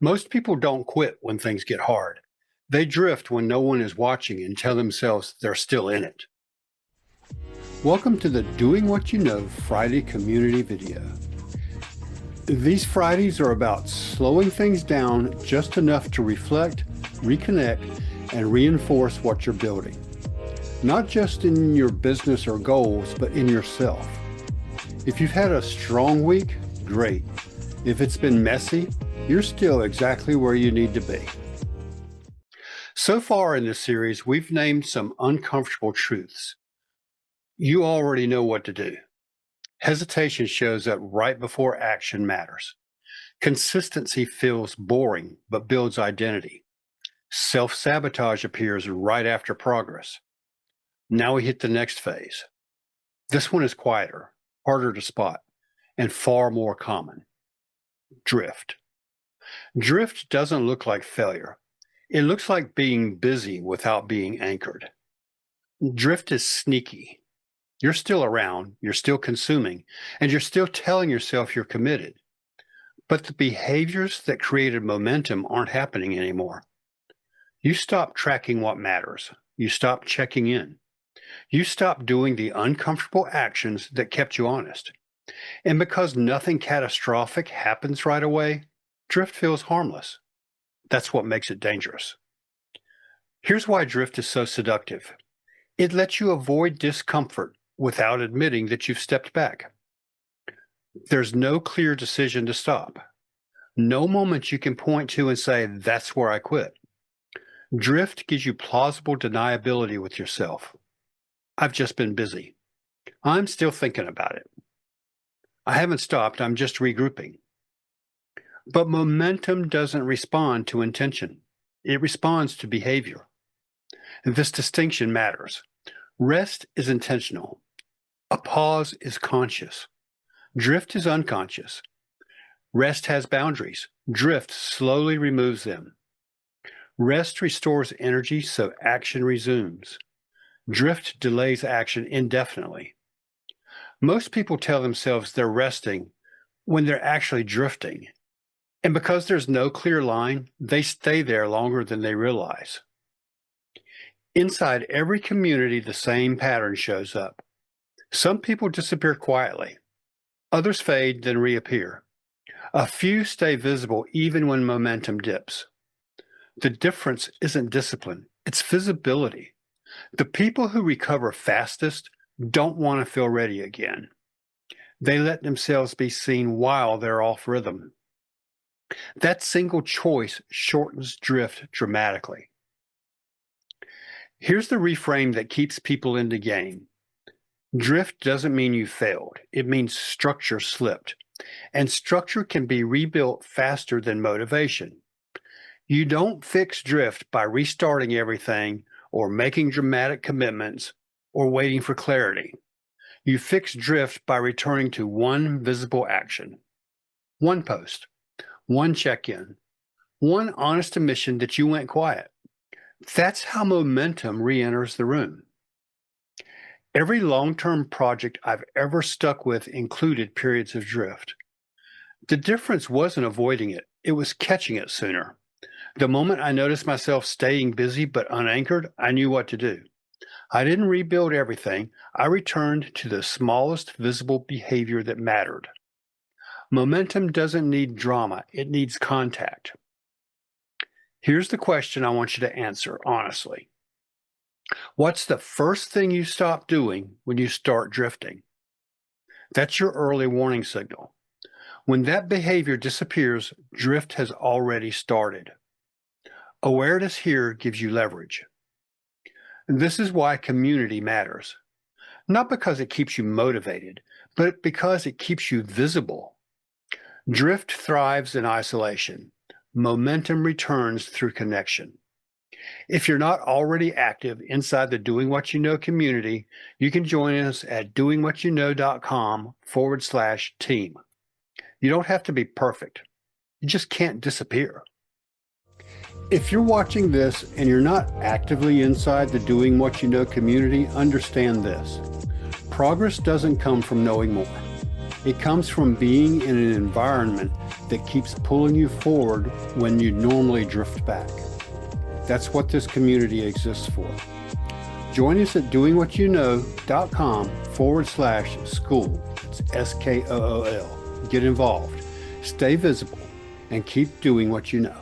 Most people don't quit when things get hard. They drift when no one is watching and tell themselves they're still in it. Welcome to the Doing What You Know Friday community video. These Fridays are about slowing things down just enough to reflect, reconnect, and reinforce what you're building. Not just in your business or goals, but in yourself. If you've had a strong week, great. If it's been messy, you're still exactly where you need to be. So far in this series, we've named some uncomfortable truths. You already know what to do. Hesitation shows up right before action matters. Consistency feels boring, but builds identity. Self-sabotage appears right after progress. Now we hit the next phase. This one is quieter, harder to spot, and far more common. Drift. Drift doesn't look like failure. It looks like being busy without being anchored. Drift is sneaky. You're still around, you're still consuming, and you're still telling yourself you're committed. But the behaviors that created momentum aren't happening anymore. You stop tracking what matters. You stop checking in. You stop doing the uncomfortable actions that kept you honest. And because nothing catastrophic happens right away, drift feels harmless. That's what makes it dangerous. Here's why drift is so seductive. It lets you avoid discomfort without admitting that you've stepped back. There's no clear decision to stop. No moment you can point to and say, that's where I quit. Drift gives you plausible deniability with yourself. I've just been busy. I'm still thinking about it. I haven't stopped, I'm just regrouping. But momentum doesn't respond to intention. It responds to behavior. And this distinction matters. Rest is intentional. A pause is conscious. Drift is unconscious. Rest has boundaries. Drift slowly removes them. Rest restores energy so action resumes. Drift delays action indefinitely. Most people tell themselves they're resting when they're actually drifting. And because there's no clear line, they stay there longer than they realize. Inside every community, the same pattern shows up. Some people disappear quietly. Others fade, then reappear. A few stay visible even when momentum dips. The difference isn't discipline, it's visibility. The people who recover fastest don't want to feel ready again. They let themselves be seen while they're off rhythm. That single choice shortens drift dramatically. Here's the reframe that keeps people in the game. Drift doesn't mean you failed. It means structure slipped. And structure can be rebuilt faster than motivation. You don't fix drift by restarting everything or making dramatic commitments or waiting for clarity. You fix drift by returning to one visible action. One post. One check-in, one honest admission that you went quiet. That's how momentum re-enters the room. Every long-term project I've ever stuck with included periods of drift. The difference wasn't avoiding it, it was catching it sooner. The moment I noticed myself staying busy but unanchored, I knew what to do. I didn't rebuild everything, I returned to the smallest visible behavior that mattered. Momentum doesn't need drama, it needs contact. Here's the question I want you to answer honestly. What's the first thing you stop doing when you start drifting? That's your early warning signal. When that behavior disappears, drift has already started. Awareness here gives you leverage. This is why community matters. Not because it keeps you motivated, but because it keeps you visible. Drift thrives in isolation. Momentum returns through connection. If you're not already active inside the Doing What You Know community, you can join us at doingwhatyouknow.com/team. You don't have to be perfect. You just can't disappear. If you're watching this and you're not actively inside the Doing What You Know community, understand this. Progress doesn't come from knowing more. It comes from being in an environment that keeps pulling you forward when you normally drift back. That's what this community exists for. Join us at doingwhatyouknow.com/school. It's SKOOL. Get involved, stay visible, and keep doing what you know.